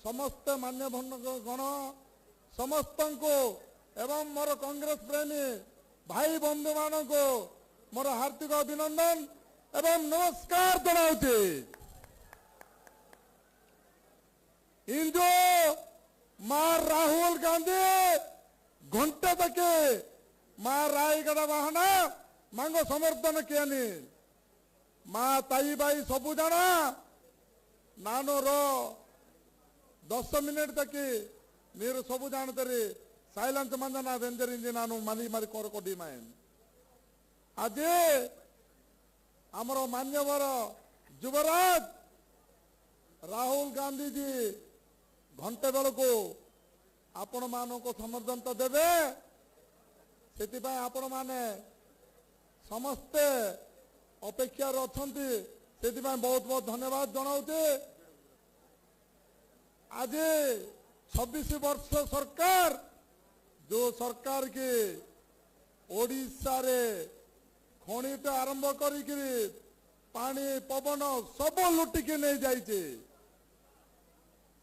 समस्त मान्यगण समस्त को एवं मोर कांग्रेस प्रेमी भाई बंधु मान को मोर हार्दिक अभिनंदन एवं नमस्कार जनाऊे। इंदु मां राहुल गांधी घंटे तक मां रायगढ़ बाहना मांगो समर्थन किए मां ताई बाई सबू जाना नानो रो 10 मिनिट तक नीर सबू जानते सैलेंस मंदना वेंजरी नानु मली मरी कोर कोडी मायन आज आमर मान्यवर युवराज राहुल गांधी जी घंटे बेल को आपण मान को समर्थन तो देवे से आपण माने समस्ते अपेक्षार अच्छा से बहुत बहुत धन्यवाद जनाऊे। आज 26 वर्ष सरकार जो सरकार के ओडिशा रे खनिट आरंभ करी पानी पवन सब लुटिकी नहीं जाइए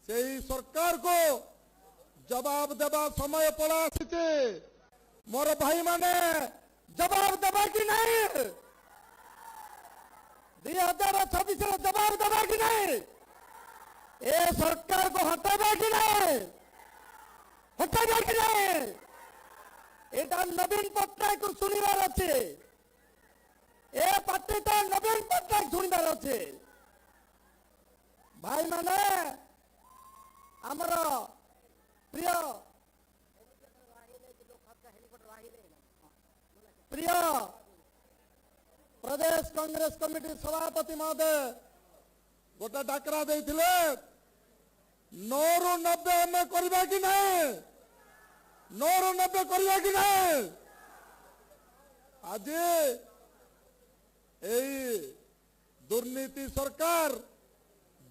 से सरकार को जवाब देवा समय पड़ा आसी मोर भाई माने जवाब देवा कि नहीं 2026 जवाब देवा कि नहीं ए सरकार को हटाबा कि नहीं हटाबा कि नहीं एटा नवीन पट्टनायक को सुनिबार अच्छे ए पार्टीटा नवीन पट्टनायक सुनिबार अच्छे भाई माने आमर प्रिय प्रिय प्रदेश कांग्रेस कमिटी सभापति महोदय गोटे डाकरा देते 9 ରୁ 90 एम करवा कि नहीं 9 ରୁ 90 करवा कि नहीं आज दुर्नीति सरकार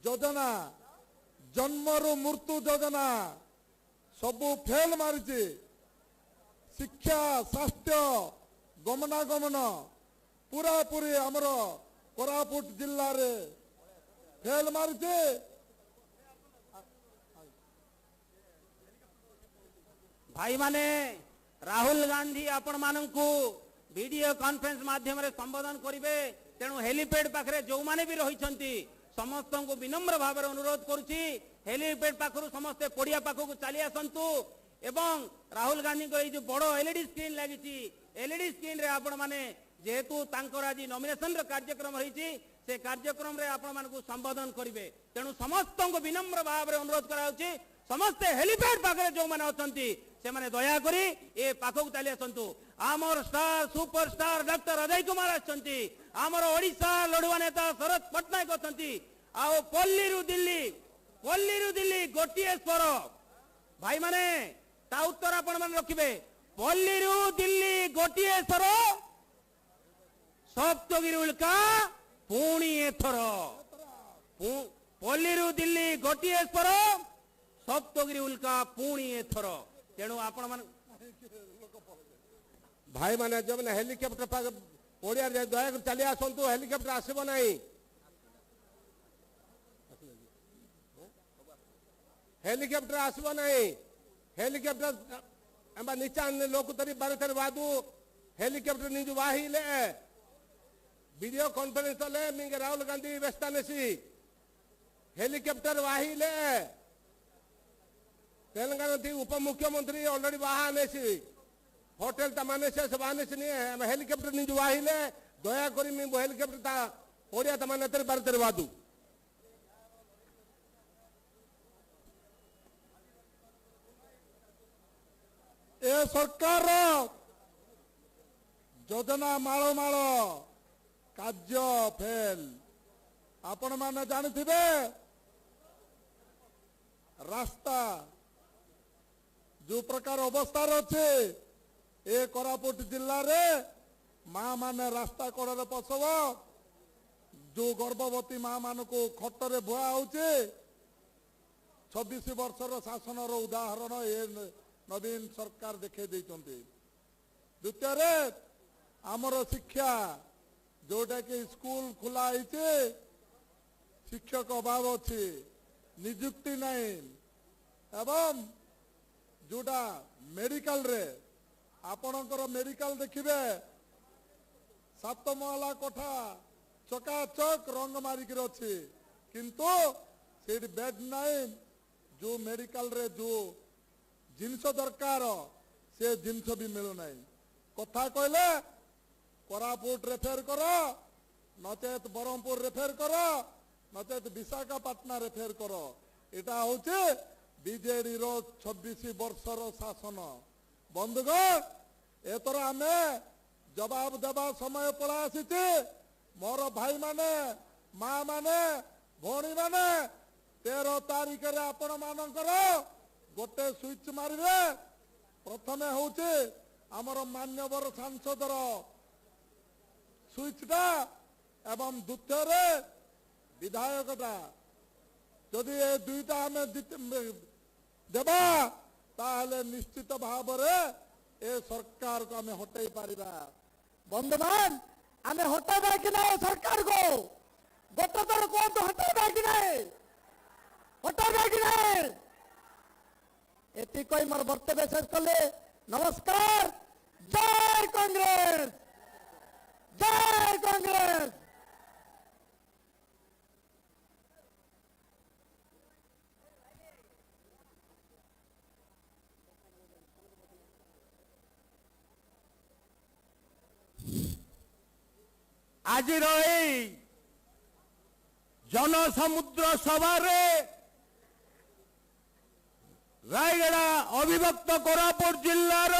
योजना जन्मरु मृत्यु योजना सबू फेल मारी शिक्षा स्वास्थ्य गमनागमन पूरा पूरी आमर कोरापुट जिल्ला रे फेल मारी भाई माने राहुल गांधी आपण मानकु वीडियो कॉन्फ्रेंस माध्यम रे संबोधन करिवे तेणु हेलीपैड पाखरे जो माने भी रहिछंती समस्त को विनम्र भाव अनुरोध करुछि हेलीपैड पाखरु समस्ते पड़िया पाखक चली आसंतु एवं राहुल गांधी को जो बड़ एलईडी स्क्रीन लगी एलईडी स्क्रीन रे आपण माने जेहेतु तांकर आज नॉमिनेशन कार्यक्रम रही से कार्यक्रम रे आपण मानकु संबोधन करिवे तेणु समस्त को विनम्र भाव अनुरोध कराउछि समस्ते हेलीपैड पाखरे जो माने अछंती से माने दया करी ए पाखक चली आसंतु आमर star superstar doctor Ajay Kumar आछंती आमर ओडिशा लड़ुआ नेता शरद पट्टनायक अछंती आओ पल्लीरु दिल्ली गोटिए स्वर भाई माने ता उत्तर आपण माने रखिबे पल्लीरु दिल्ली गोटिए स्वर सप्तगिरी उल्का पुणी एथर पल्लीरु दिल्ली गोटिए स्वर सप्तगिरी उल्का पुणी एथर तेणु आपण मान भाई माने जब ना हेलिकॉप्टर ओडिया दया चली आसतु हेलिकॉप्टर आसब ना हेलिकॉप्टर आसब ना हेलिकॉप्टर नीचा लोक तरी 12 बादू हेलिकॉप्टर निज वाहिले वीडियो कॉन्फ्रेंस ले मिंग राहुल गांधी व्यस्त नेसी हेलिकॉप्टर वाहिले तेलंगाना थी उप मुख्यमंत्री ऑलरेडी बाहा नेसी होटल तमाने से सब आने से नहीं हेलिकॉप्टर निज वाहिले दया करी मी हेलिकॉप्टर ता ओडिया तमाने तेरे 12 बादू ए सरकार योजना माଳ माଳ କାର୍ଯ୍ୟ ଫେଲ आपण माने जानथिबे रास्ता जो प्रकार अवस्था अच्छे ए कोरापुट जिल्ला रे माँ माने रास्ता कड़े पशब जो गर्भवती माँ मान को खटरे भुआ होचे 26 वर्षर शासन उदाहरण ए नवीन सरकार देखे देइचंती। द्वितीय आमर शिक्षा जोटा कि स्कूल खुला है शिक्षक अभाव अच्छे निजुक्ति नहीं एवं जोटा मेडिकल रे आपणकर मेडिकल देखिबे 7 महला कोठा चकाचक रंग मारिक अच्छी किंतु से बेड नहीं जो मेडिकल रे जो जिनस दरकार से जिनस भी मिलू नहीं कथा कहले कोरापुट रेफेर कर नचेत बरहमपुर रेफेर कर नचेत विशाखापाटना रेफेर कर एटा होचे बीजेडी रो 26 वर्षर शासन बंधुगण एतर आमे जवाब देवा समय पड़ा आसी मोर भाई माने माँ माने भौणी माने 13 तारिख रे आपण मानकर गोटे स्विच मारिबे प्रथमे होचे आमर मान्यवर सांसदर स्विचटा एवं द्वितीय विधायकटा जदि ए दुईटा आमे देबा ताहले निश्चित भाव ए सरकार को आमे हटाई पारिबा बंधुबान आमे हटाइबा कि नहीं सरकार को गोटे थर कहतु हटाइबा कि नहीं हटाइबा कि नहीं एति कोई मोर बर्तव्य शेष कले नमस्कार जय कांग्रेस जय कांग्रेस आज जनसमुद्र सभा रायगड़ा अविभक्त कोरापुट जिल्लार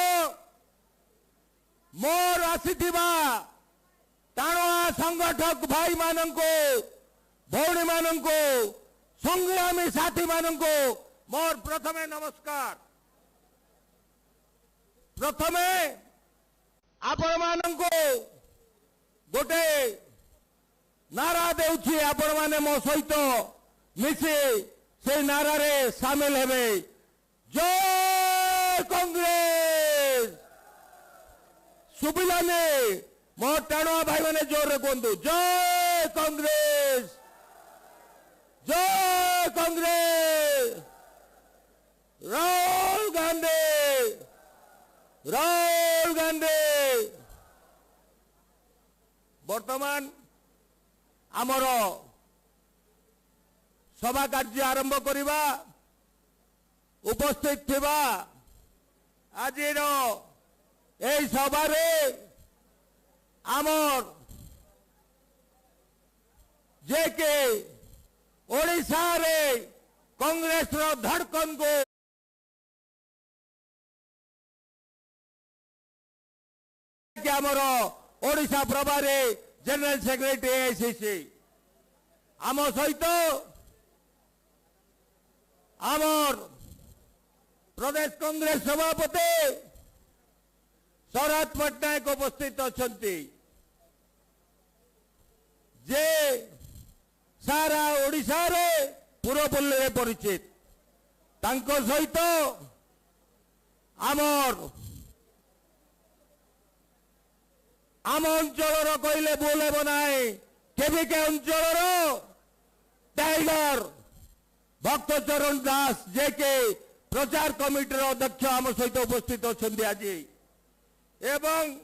मोर आसीथिबा टाणुआ संगठक भाई मानंको भौणी मानंको संग्रामी साथी मानंको मोर प्रथमे नमस्कार प्रथमे आपण मानंको गोटे नारा देउछि आपण माने मो सहित मिसी से नारा रे शामिल हेबे जय कांग्रेस सुबिलाने मो टाणुआ भाई माने जोर रे कहंतु जय कांग्रेस जय कांग्रेस राहुल गांधी वर्तमान आमर सभा कार्य आरंभ करवा उपस्थित थिबा आज सभा आमर जे के ओडिशा रे कांग्रेस रो धड़कन को आमर ओडिशा प्रभारी जनरल सेक्रेटरी एआईसीसी आम सहित आमर प्रदेश कांग्रेस सभापति शरद पट्टनायक उपस्थित अछंती जे सारा ओडिशा रे पूरपल्ली रे परिचित तांको सहित आमर आम अंचल कहले भूल हे नाई केविके अंचल टाइगर भक्तचरण दास जे के प्रचार कमिटी अध्यक्ष आम सहित उपस्थित अच्छा आज एवं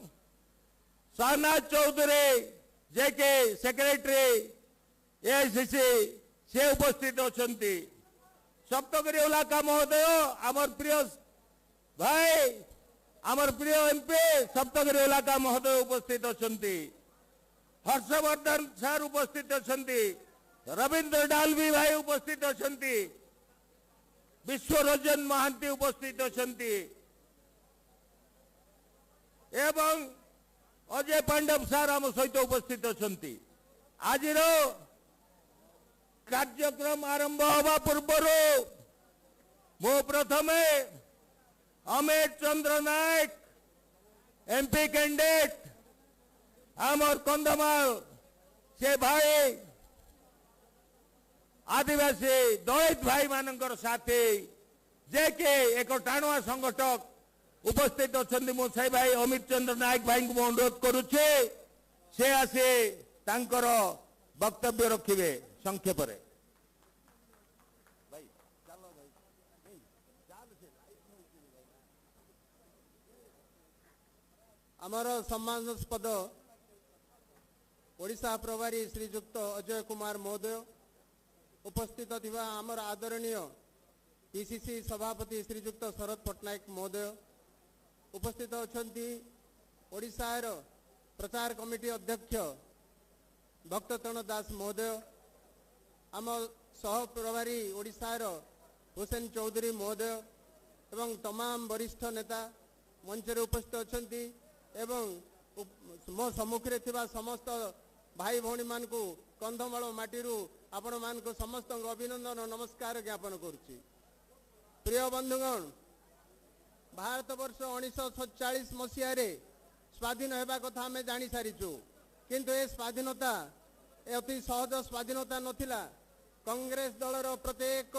शाहनाज चौधरी जे के सेक्रेटरी एआईसीसी से उपस्थित अच्छा सप्तगिरी इलाका महोदय आमर प्रिय भाई आमर प्रिय एमपी सप्तगिरी इलाका महोदय उपस्थित अच्छा हर्षवर्धन सर उपस्थित अच्छा रविंद्र डालवी भाई उपस्थित अच्छा विश्वरंजन महांती उपस्थित अच्छा एवं अजय पांडव सर आम सहित उपस्थित अच्छा आज कार्यक्रम आरंभ हवा पूर्व मु प्रथमे अमित चंद्र नायक एमपी कैंडिडेट आमर कंधमाल से भाई आदिवासी दलित भाई मानकर साथी जे के एक टाणुआ संगठक उपस्थित अच्छा मुझे भाई अमित चंद्र नायक भाई को अनुरोध करुचे से आसे तांकर वक्तव्य रखिबे संक्षेप रे आमर सम्मानास्पद ओडिशा प्रभारी श्रीजुक्त अजय कुमार महोदय उपस्थित थिबा आमर आदरणीय पीसीसी सभापति श्रीजुक्त शरद पट्टनायक महोदय उपस्थित अछंती ओडिशार प्रचार कमिटी अध्यक्ष भक्तचरण दास महोदय आम सह प्रभारी ओडिशार हुसैन चौधरी महोदय एवं तमाम वरिष्ठ नेता मंच रे उपस्थित अछंती एवं मो सम्मुखें थिबा समस्त भाई भौणी मान को कंधमाल माटीरू आपण मान को समस्त अभिनंदन नमस्कार ज्ञापन करुच्ची। प्रिय बंधुगण भारत वर्ष 1947 मसीह स्वाधीन होगा कथा आम जानी सारीचु किंतु ए स्वाधीनता अति सहज स्वाधीनता नथिला कांग्रेस दलर प्रत्येक